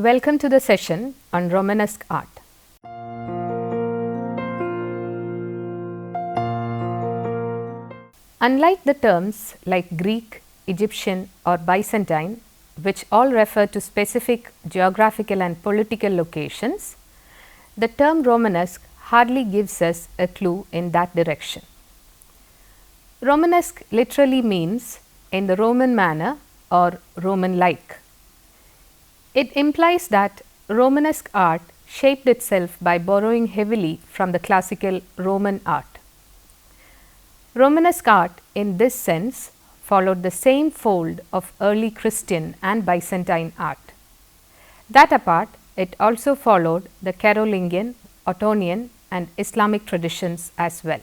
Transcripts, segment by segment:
Welcome to the session on Romanesque art. Unlike the terms like Greek, Egyptian or Byzantine, which all refer to specific geographical and political locations, the term Romanesque hardly gives us a clue in that direction. Romanesque literally means in the Roman manner or Roman-like. It implies that Romanesque art shaped itself by borrowing heavily from the classical Roman art. Romanesque art, in this sense, followed the same fold of early Christian and Byzantine art. That apart, it also followed the Carolingian, Ottonian, and Islamic traditions as well.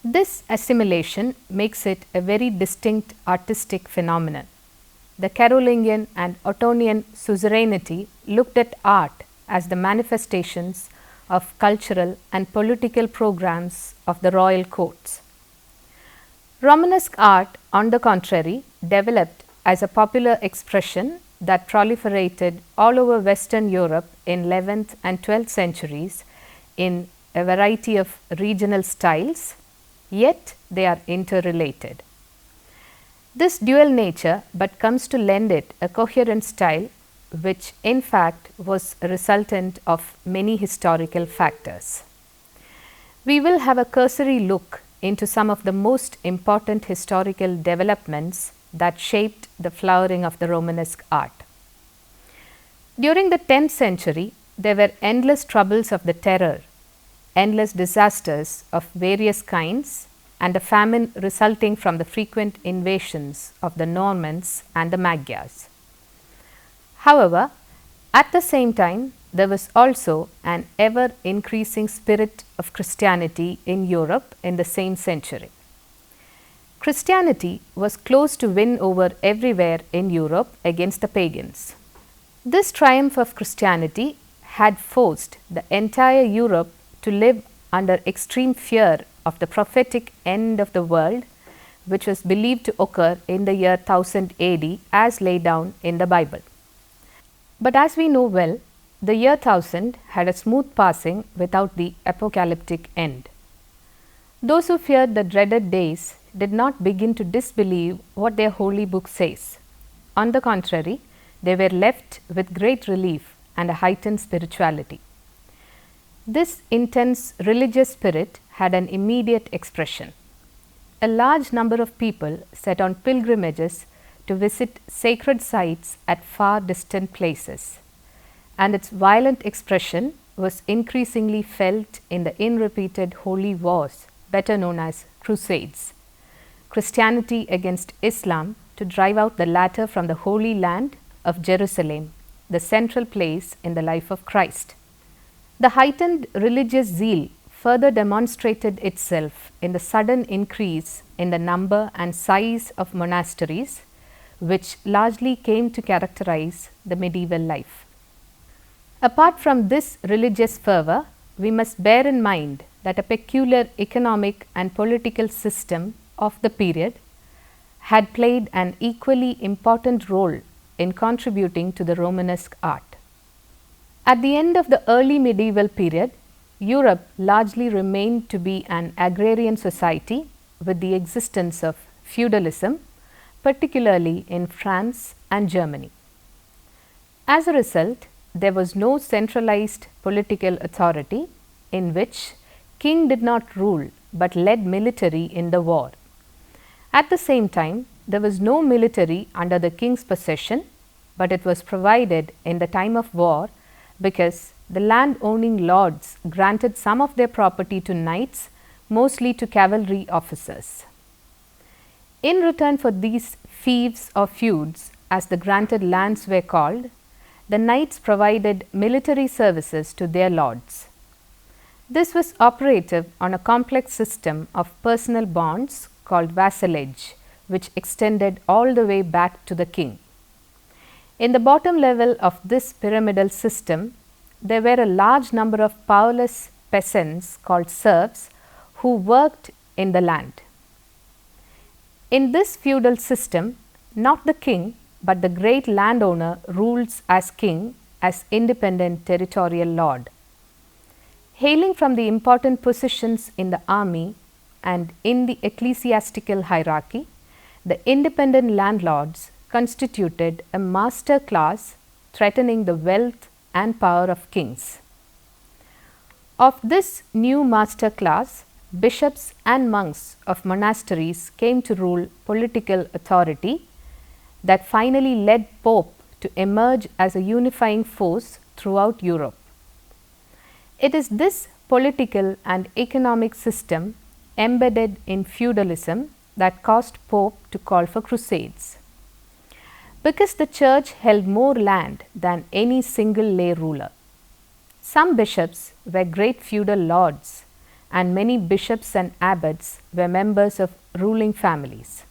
This assimilation makes it a very distinct artistic phenomenon. The Carolingian and Ottonian suzerainty looked at art as the manifestations of cultural and political programs of the royal courts. Romanesque art, on the contrary, developed as a popular expression that proliferated all over Western Europe in 11th and 12th centuries in a variety of regional styles, yet they are interrelated. This dual nature but comes to lend it a coherent style, which in fact was a resultant of many historical factors. We will have a cursory look into some of the most important historical developments that shaped the flowering of the Romanesque art. During the 10th century, there were endless troubles of the terror, endless disasters of various kinds, and a famine resulting from the frequent invasions of the Normans and the Magyars. However, at the same time, there was also an ever increasing spirit of Christianity in Europe in the same century. Christianity was close to win over everywhere in Europe against the pagans. This triumph of Christianity had forced the entire Europe to live under extreme fear of the prophetic end of the world, which was believed to occur in the year 1000 AD as laid down in the Bible. But as we know well, the year 1000 had a smooth passing without the apocalyptic end. Those who feared the dreaded days did not begin to disbelieve what their holy book says. On the contrary, they were left with great relief and a heightened spirituality. This intense religious spirit had an immediate expression. A large number of people set on pilgrimages to visit sacred sites at far distant places, and its violent expression was increasingly felt in the unrepeated holy wars, better known as crusades. Christianity against Islam to drive out the latter from the Holy Land of Jerusalem, the central place in the life of Christ. The heightened religious zeal further demonstrated itself in the sudden increase in the number and size of monasteries, which largely came to characterize the medieval life. Apart from this religious fervor, we must bear in mind that a peculiar economic and political system of the period had played an equally important role in contributing to the Romanesque art. At the end of the early medieval period, Europe largely remained to be an agrarian society with the existence of feudalism, particularly in France and Germany. As a result, there was no centralized political authority in which king did not rule but led military in the war. At the same time, there was no military under the king's possession, but it was provided in the time of war because the land-owning lords granted some of their property to knights, mostly to cavalry officers. In return for these fiefs or feuds, as the granted lands were called, the knights provided military services to their lords. This was operative on a complex system of personal bonds called vassalage, which extended all the way back to the king. In the bottom level of this pyramidal system, there were a large number of powerless peasants called serfs who worked in the land. In this feudal system, not the king but the great landowner rules as king, as independent territorial lord. Hailing from the important positions in the army and in the ecclesiastical hierarchy, the independent landlords constituted a master class threatening the wealth and power of kings. Of this new master class, bishops and monks of monasteries came to rule political authority that finally led Pope to emerge as a unifying force throughout Europe. It is this political and economic system embedded in feudalism that caused Pope to call for crusades. Because the church held more land than any single lay ruler. Some bishops were great feudal lords, and many bishops and abbots were members of ruling families.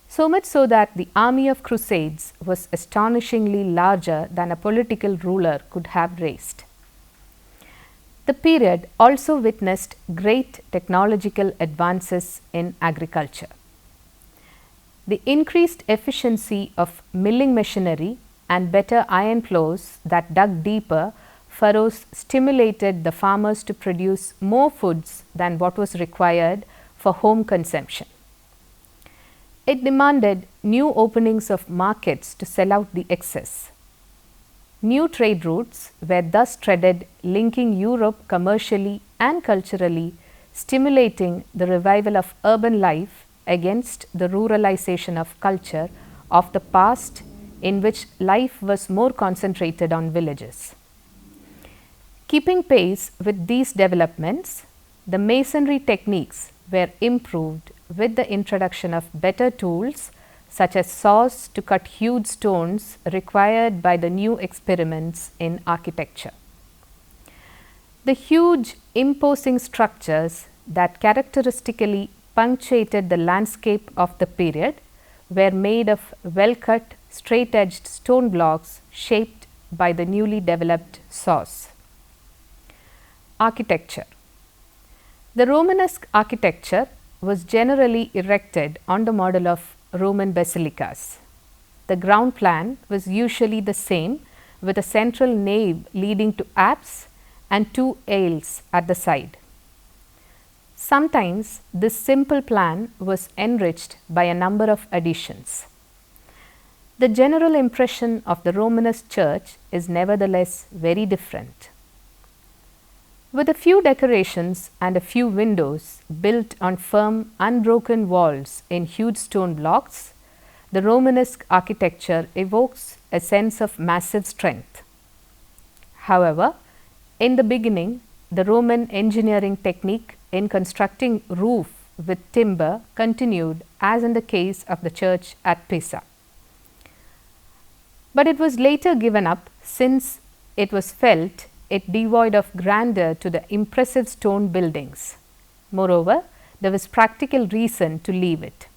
So much so that the army of crusades was astonishingly larger than a political ruler could have raised. The period also witnessed great technological advances in agriculture. The increased efficiency of milling machinery and better iron plows that dug deeper furrows stimulated the farmers to produce more foods than what was required for home consumption. It demanded new openings of markets to sell out the excess. New trade routes were thus treaded, linking Europe commercially and culturally, stimulating the revival of urban life against the ruralization of culture of the past, in which life was more concentrated on villages. Keeping pace with these developments, the masonry techniques were improved with the introduction of better tools such as saws to cut huge stones required by the new experiments in architecture. The huge imposing structures that characteristically punctuated the landscape of the period were made of well-cut, straight-edged stone blocks shaped by the newly developed saws. Architecture. The Romanesque architecture was generally erected on the model of Roman basilicas. The ground plan was usually the same, with a central nave leading to apse and two aisles at the side. Sometimes this simple plan was enriched by a number of additions. The general impression of the Romanesque church is nevertheless very different. With a few decorations and a few windows built on firm, unbroken walls in huge stone blocks, the Romanesque architecture evokes a sense of massive strength. However, in the beginning, the Roman engineering technique in constructing roof with timber continued, as in the case of the church at Pisa. But it was later given up, since it was felt it devoid of grandeur to the impressive stone buildings. Moreover, there was practical reason to leave it.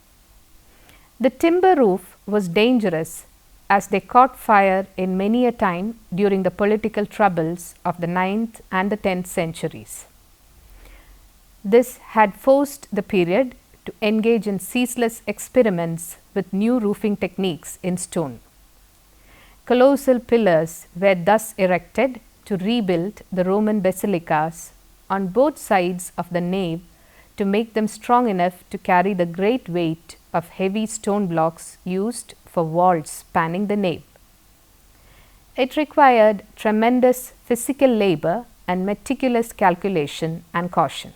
The timber roof was dangerous, as they caught fire in many a time during the political troubles of the 9th and the 10th centuries. This had forced the period to engage in ceaseless experiments with new roofing techniques in stone. Colossal pillars were thus erected to rebuild the Roman basilicas on both sides of the nave to make them strong enough to carry the great weight of heavy stone blocks used for walls spanning the nave. It required tremendous physical labor and meticulous calculation and caution.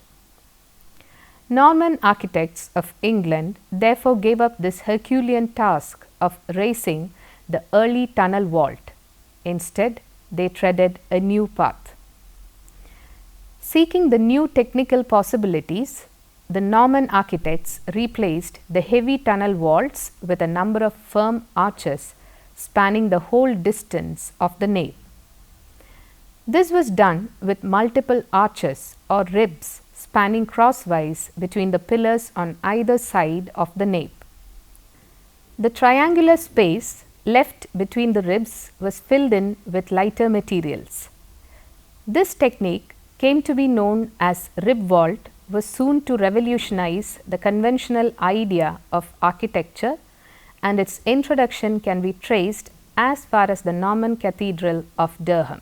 Norman architects of England therefore gave up this Herculean task of raising the early tunnel vault. Instead, they treaded a new path. Seeking the new technical possibilities, the Norman architects replaced the heavy tunnel vaults with a number of firm arches spanning the whole distance of the nave. This was done with multiple arches or ribs spanning crosswise between the pillars on either side of the nave. The triangular space left between the ribs was filled in with lighter materials. This technique came to be known as rib vault, was soon to revolutionize the conventional idea of architecture and its introduction can be traced as far as the Norman Cathedral of Durham.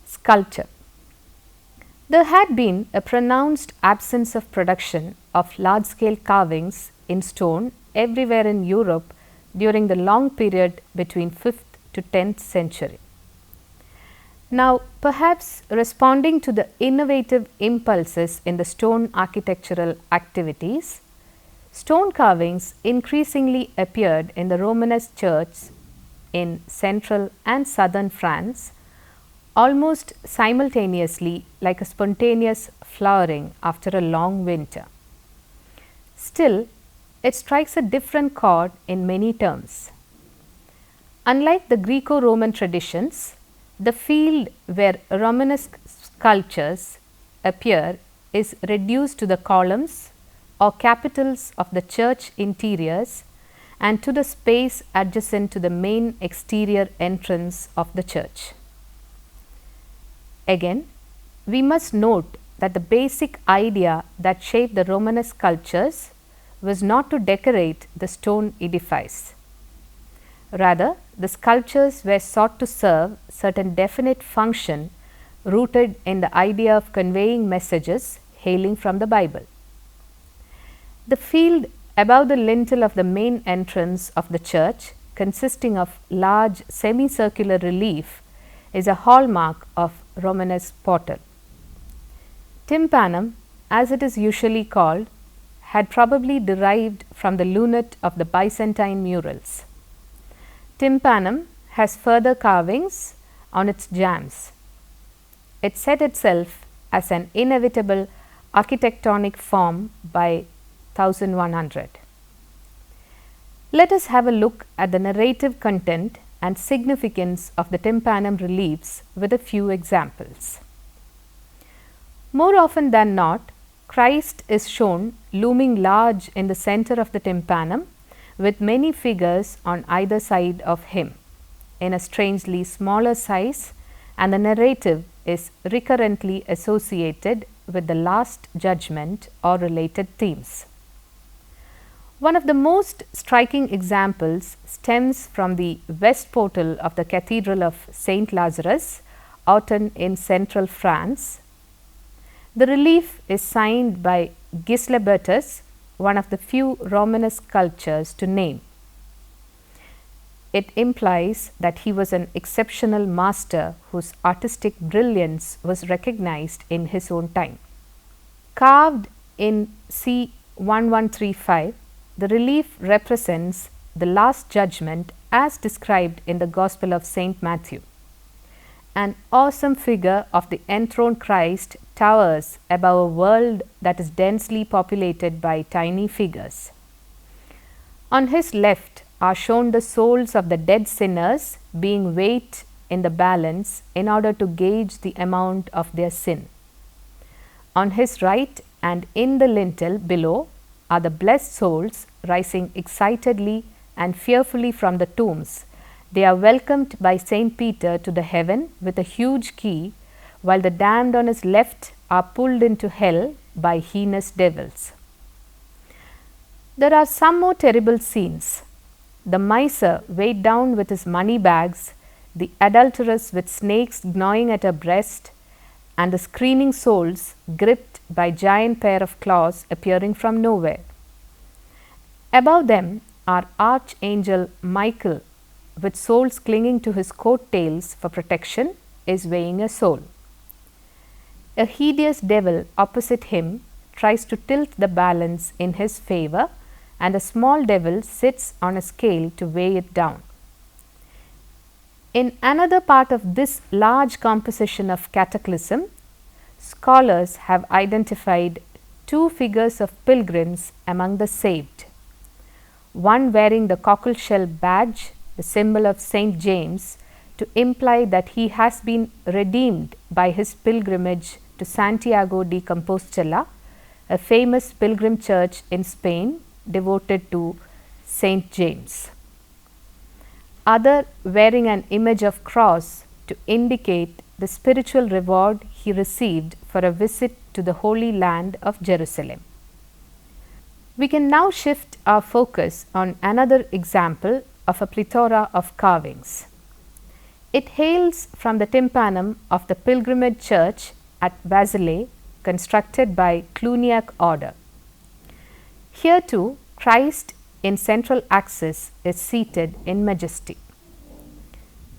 Sculpture. There had been a pronounced absence of production of large-scale carvings in stone everywhere in Europe during the long period between 5th to 10th century. Now, perhaps responding to the innovative impulses in the stone architectural activities, stone carvings increasingly appeared in the Romanesque church in central and southern France almost simultaneously, like a spontaneous flowering after a long winter. Still, it strikes a different chord in many terms. Unlike the Greco-Roman traditions, the field where Romanesque sculptures appear is reduced to the columns or capitals of the church interiors and to the space adjacent to the main exterior entrance of the church. Again, we must note that the basic idea that shaped the Romanesque sculptures was not to decorate the stone edifice. Rather, the sculptures were sought to serve certain definite function rooted in the idea of conveying messages hailing from the Bible. The field above the lintel of the main entrance of the church, consisting of large semicircular relief, is a hallmark of Romanesque pottery. Tympanum, as it is usually called, had probably derived from the lunette of the Byzantine murals. Tympanum has further carvings on its jambs. It set itself as an inevitable architectonic form by 1100. Let us have a look at the narrative content and significance of the tympanum reliefs with a few examples. More often than not, Christ is shown looming large in the center of the tympanum with many figures on either side of him in a strangely smaller size, and the narrative is recurrently associated with the Last Judgment or related themes. One of the most striking examples stems from the west portal of the Cathedral of Saint Lazarus, Autun in central France. The relief is signed by Gislebertus, one of the few Romanesque sculptors to name. It implies that he was an exceptional master whose artistic brilliance was recognized in his own time. Carved in c. 1135, the relief represents the Last Judgment as described in the Gospel of Saint Matthew. An awesome figure of the enthroned Christ towers above a world that is densely populated by tiny figures. On his left are shown the souls of the dead sinners being weighed in the balance in order to gauge the amount of their sin. On his right and in the lintel below are the blessed souls rising excitedly and fearfully from the tombs. They are welcomed by Saint Peter to the heaven with a huge key, while the damned on his left are pulled into hell by heinous devils. There are some more terrible scenes. The miser weighed down with his money bags, the adulteress with snakes gnawing at her breast, and the screaming souls gripped by giant pair of claws appearing from nowhere. Above them are Archangel Michael, with souls clinging to his coat tails for protection, is weighing a soul. A hideous devil opposite him tries to tilt the balance in his favor, and a small devil sits on a scale to weigh it down. In another part of this large composition of cataclysm, scholars have identified two figures of pilgrims among the saved. One wearing the cockleshell badge, the symbol of Saint James, to imply that he has been redeemed by his pilgrimage to Santiago de Compostela, a famous pilgrim church in Spain devoted to Saint James. Other wearing an image of cross to indicate the spiritual reward he received for a visit to the Holy Land of Jerusalem. We can now shift our focus on another example of a plethora of carvings. It hails from the tympanum of the pilgrimage church at Vazelay, constructed by Cluniac order. Here too, Christ in central axis is seated in majesty.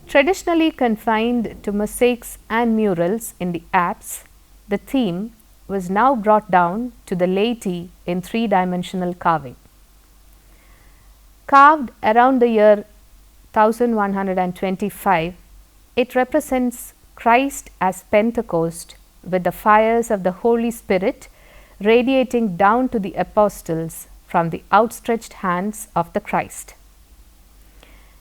Traditionally confined to mosaics and murals in the apse, the theme was now brought down to the laity in three-dimensional carving. Carved around the year 1125, it represents Christ as Pentecost with the fires of the Holy Spirit radiating down to the apostles from the outstretched hands of the Christ.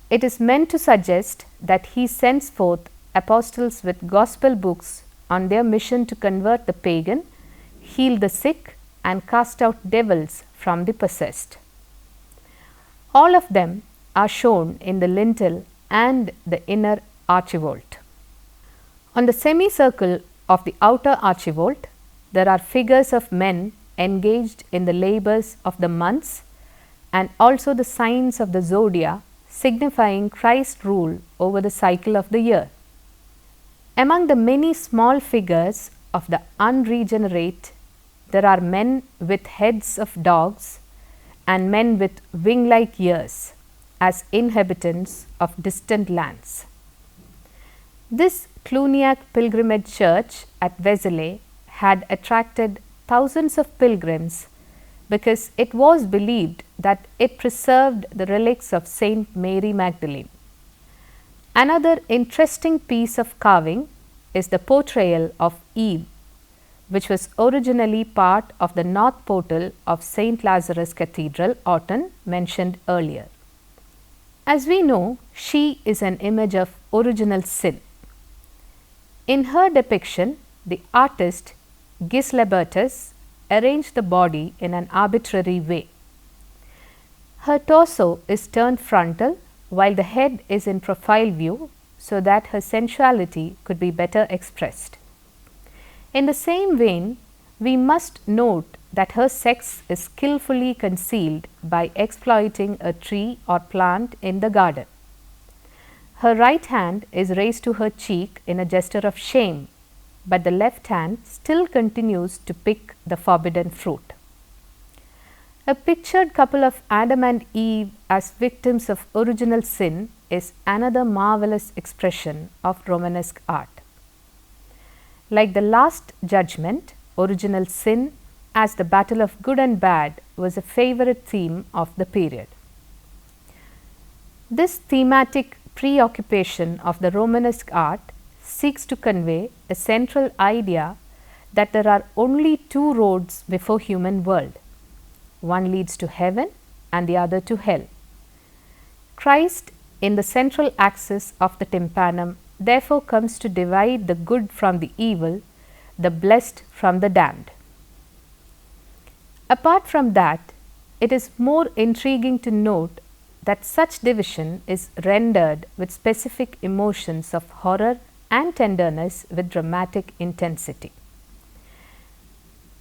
It is meant to suggest that he sends forth apostles with gospel books on their mission to convert the pagan, heal the sick, and cast out devils from the possessed. All of them are shown in the lintel and the inner archivolt. On the semicircle of the outer archivolt, there are figures of men engaged in the labors of the months and also the signs of the zodiac, signifying Christ's rule over the cycle of the year. Among the many small figures of the unregenerate, there are men with heads of dogs and men with wing-like ears as inhabitants of distant lands. This Cluniac pilgrimage church at Vézelay had attracted thousands of pilgrims because it was believed that it preserved the relics of Saint Mary Magdalene. Another interesting piece of carving is the portrayal of Eve, which was originally part of the north portal of St. Lazarus Cathedral, Autun, mentioned earlier. As we know, she is an image of original sin. In her depiction, the artist Gislebertus arranged the body in an arbitrary way. Her torso is turned frontal while the head is in profile view so that her sensuality could be better expressed. In the same vein, we must note that her sex is skillfully concealed by exploiting a tree or plant in the garden. Her right hand is raised to her cheek in a gesture of shame, but the left hand still continues to pick the forbidden fruit. A pictured couple of Adam and Eve as victims of original sin is another marvelous expression of Romanesque art. Like the Last Judgment, original sin as the battle of good and bad was a favorite theme of the period. This thematic preoccupation of the Romanesque art seeks to convey a central idea that there are only two roads before human world. One leads to heaven and the other to hell. Christ in the central axis of the tympanum therefore comes to divide the good from the evil, the blessed from the damned. Apart from that, it is more intriguing to note that such division is rendered with specific emotions of horror and tenderness with dramatic intensity.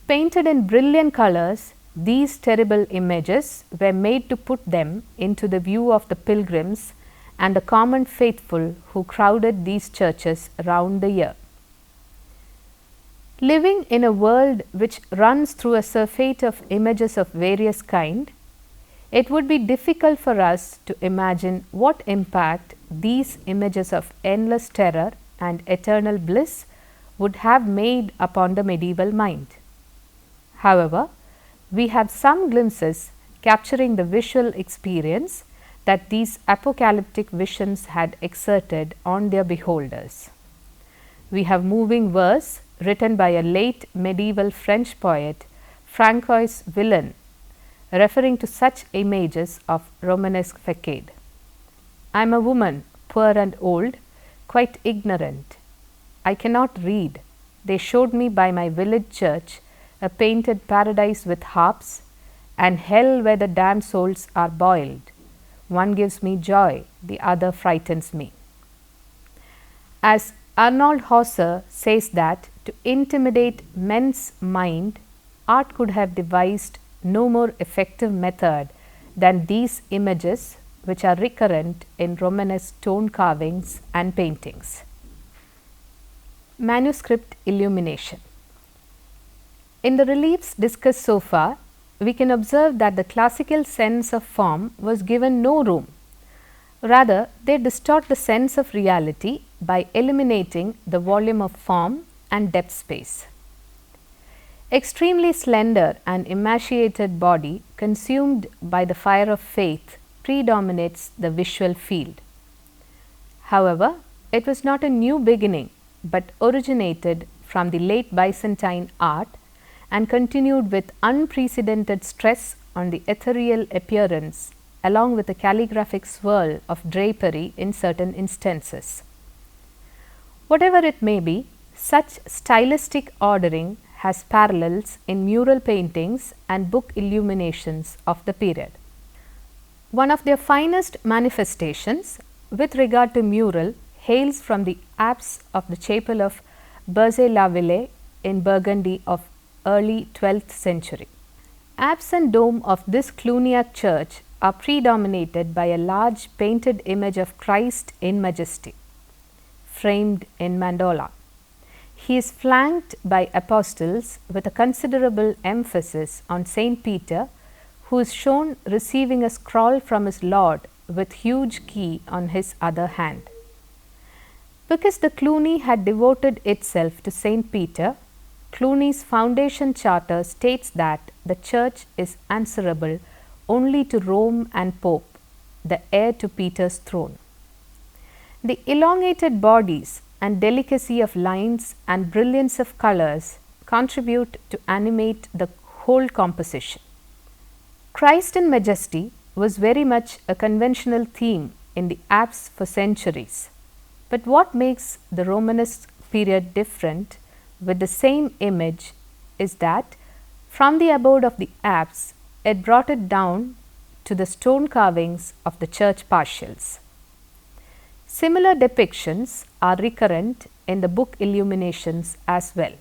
Painted in brilliant colors, these terrible images were made to put them into the view of the pilgrims and the common faithful who crowded these churches round the year. Living in a world which runs through a surfeit of images of various kind, it would be difficult for us to imagine what impact these images of endless terror and eternal bliss would have made upon the medieval mind. However, we have some glimpses capturing the visual experience that these apocalyptic visions had exerted on their beholders. We have moving verse written by a late medieval French poet, Francois Villon, referring to such images of Romanesque facade. I am a woman, poor and old, quite ignorant. I cannot read. They showed me by my village church a painted paradise with harps, and hell where the damned souls are boiled. One gives me joy, the other frightens me. As Arnold Hauser says that to intimidate men's mind, art could have devised no more effective method than these images, which are recurrent in Romanesque stone carvings and paintings. Manuscript illumination. In the reliefs discussed so far, we can observe that the classical sense of form was given no room. Rather, they distort the sense of reality by eliminating the volume of form and depth space. Extremely slender and emaciated body consumed by the fire of faith predominates the visual field. However, it was not a new beginning, but originated from the late Byzantine art and continued with unprecedented stress on the ethereal appearance, along with a calligraphic swirl of drapery in certain instances. Whatever it may be, such stylistic ordering has parallels in mural paintings and book illuminations of the period. One of their finest manifestations with regard to mural hails from the apse of the chapel of Berzay-la-Ville in Burgundy of early 12th century. Apse and dome of this Cluniac church are predominated by a large painted image of Christ in majesty, framed in mandola. He is flanked by apostles with a considerable emphasis on Saint Peter, who is shown receiving a scroll from his Lord with huge key on his other hand. Because the Cluny had devoted itself to Saint Peter, Cluny's foundation charter states that the church is answerable only to Rome and Pope, the heir to Peter's throne. The elongated bodies and delicacy of lines and brilliance of colors contribute to animate the whole composition. Christ in majesty was very much a conventional theme in the apse for centuries. But what makes the Romanesque period different with the same image is that from the abode of the apse, it brought it down to the stone carvings of the church partials. Similar depictions are recurrent in the book illuminations as well.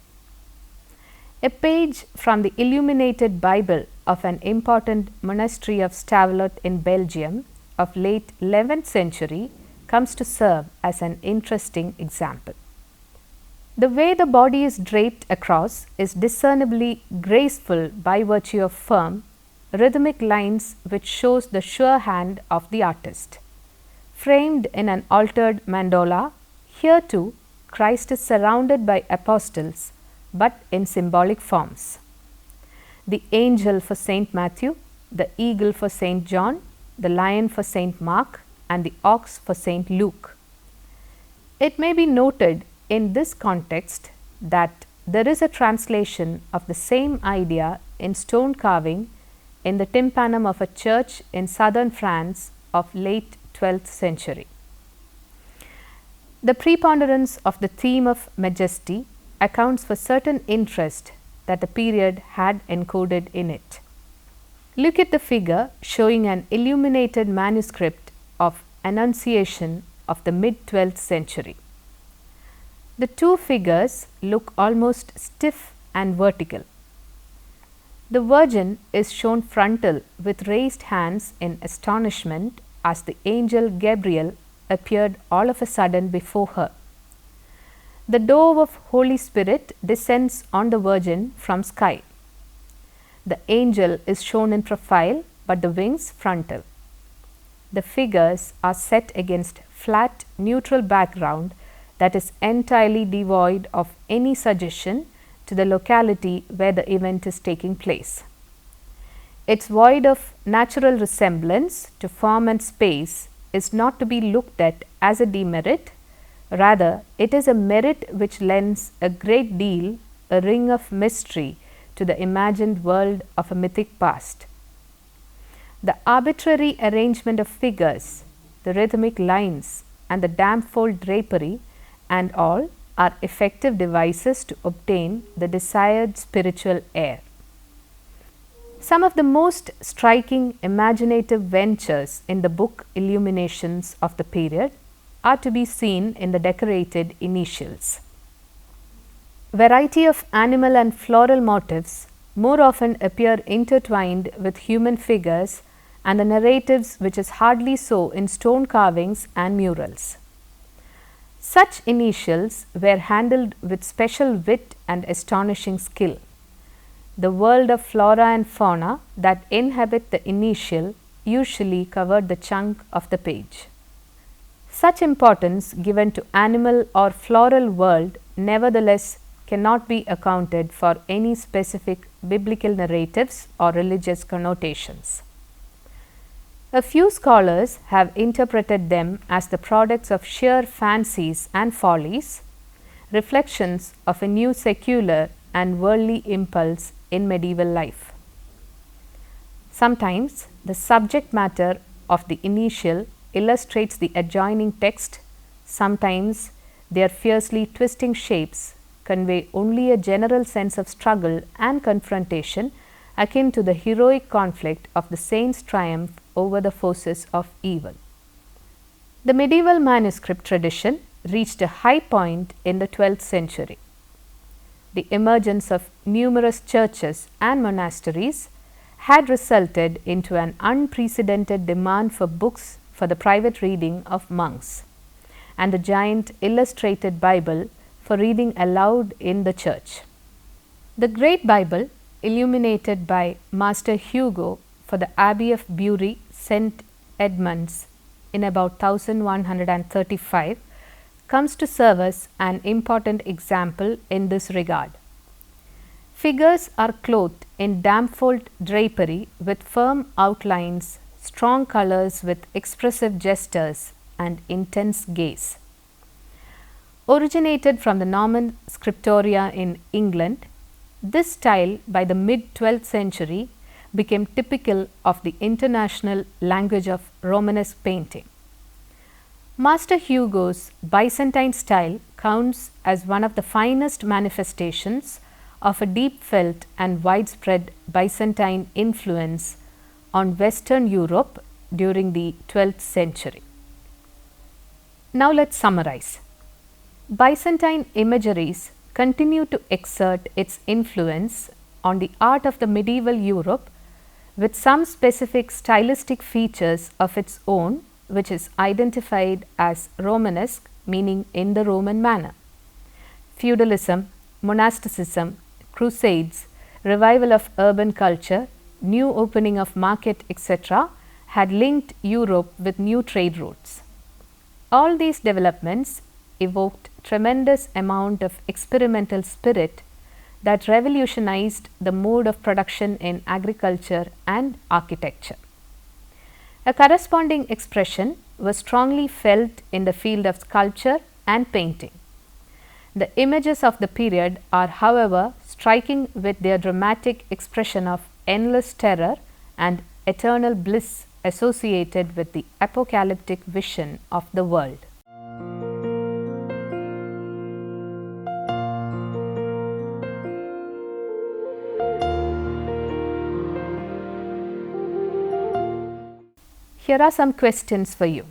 A page from the illuminated Bible of an important monastery of Stavelot in Belgium of late 11th century comes to serve as an interesting example. The way the body is draped across is discernibly graceful by virtue of firm, rhythmic lines which shows the sure hand of the artist. Framed in an altered mandola, here too Christ is surrounded by apostles, but in symbolic forms. The angel for Saint Matthew, the eagle for Saint John, the lion for Saint Mark, and the ox for Saint Luke. It may be noted in this context that there is a translation of the same idea in stone carving in the tympanum of a church in southern France of late 12th century. The preponderance of the theme of majesty accounts for certain interest that the period had encoded in it. Look at the figure showing an illuminated manuscript of Annunciation of the mid-12th century. The two figures look almost stiff and vertical. The Virgin is shown frontal with raised hands in astonishment as the angel Gabriel appeared all of a sudden before her. The dove of Holy Spirit descends on the Virgin from sky. The angel is shown in profile, but the wings frontal. The figures are set against flat neutral background that is entirely devoid of any suggestion to the locality where the event is taking place. Its void of natural resemblance to form and space is not to be looked at as a demerit, rather it is a merit which lends a great deal, a ring of mystery to the imagined world of a mythic past. The arbitrary arrangement of figures, the rhythmic lines, and the damp fold drapery and all are effective devices to obtain the desired spiritual air. Some of the most striking imaginative ventures in the book illuminations of the period are to be seen in the decorated initials. Variety of animal and floral motifs more often appear intertwined with human figures and the narratives, which is hardly so in stone carvings and murals. Such initials were handled with special wit and astonishing skill. The world of flora and fauna that inhabit the initial usually covered the chunk of the page. Such importance given to animal or floral world nevertheless cannot be accounted for any specific biblical narratives or religious connotations. A few scholars have interpreted them as the products of sheer fancies and follies, reflections of a new secular and worldly impulse in medieval life. Sometimes the subject matter of the initial illustrates the adjoining text, sometimes their fiercely twisting shapes convey only a general sense of struggle and confrontation akin to the heroic conflict of the saint's triumph over the forces of evil. The medieval manuscript tradition reached a high point in the 12th century. The emergence of numerous churches and monasteries had resulted into an unprecedented demand for books for the private reading of monks, and the giant illustrated Bible for reading aloud in the church. The Great Bible, illuminated by Master Hugo for the Abbey of Bury, St. Edmunds in about 1135, comes to serve as an important example in this regard. Figures are clothed in damfold drapery with firm outlines, strong colors with expressive gestures and intense gaze. Originated from the Norman scriptoria in England, this style by the mid-12th century became typical of the international language of Romanesque painting. Master Hugo's Byzantine style counts as one of the finest manifestations of a deep-felt and widespread Byzantine influence on Western Europe during the 12th century. Now let us summarize. Byzantine imageries continue to exert its influence on the art of the medieval Europe with some specific stylistic features of its own, which is identified as Romanesque, meaning in the Roman manner. Feudalism, monasticism, crusades, revival of urban culture, new opening of market, etc., had linked Europe with new trade routes. All these developments evoked tremendous amount of experimental spirit that revolutionized the mode of production in agriculture and architecture. A corresponding expression was strongly felt in the field of sculpture and painting. The images of the period are, however, striking with their dramatic expression of endless terror and eternal bliss associated with the apocalyptic vision of the world. Here are some questions for you.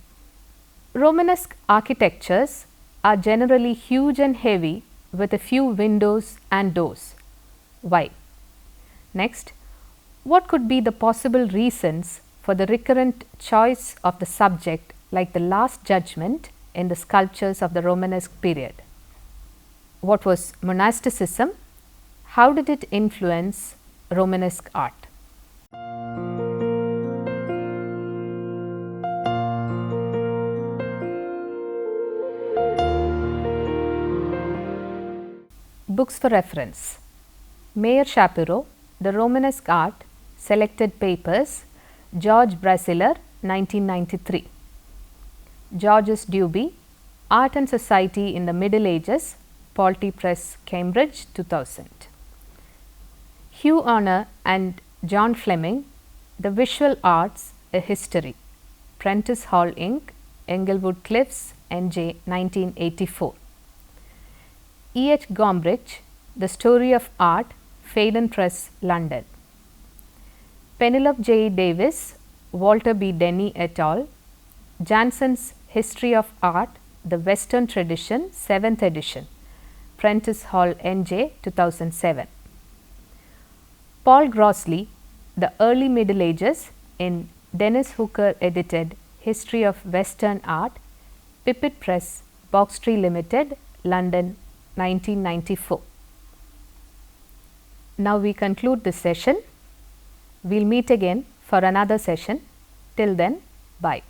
Romanesque architectures are generally huge and heavy with a few windows and doors. Why? Next, what could be the possible reasons for the recurrent choice of the subject like the Last Judgment in the sculptures of the Romanesque period? What was monasticism? How did it influence Romanesque art? Books for reference. Mayer Shapiro, The Romanesque Art, Selected Papers, George Brasiler, 1993. Georges Duby, Art and Society in the Middle Ages, Polity Press, Cambridge, 2000. Hugh Honor and John Fleming, The Visual Arts, A History, Prentice Hall Inc., Englewood Cliffs, NJ, 1984. E. H. Gombrich, The Story of Art, Phelan Press, London. Penelope J. Davis, Walter B. Denny et al., Jansen's History of Art, The Western Tradition, 7th edition, Prentice Hall, NJ, 2007. Paul Grossley, The Early Middle Ages in Dennis Hooker edited History of Western Art, Pipit Press, Box Tree Limited, London, 1994. Now we conclude this session. We'll meet again for another session. Till then, bye.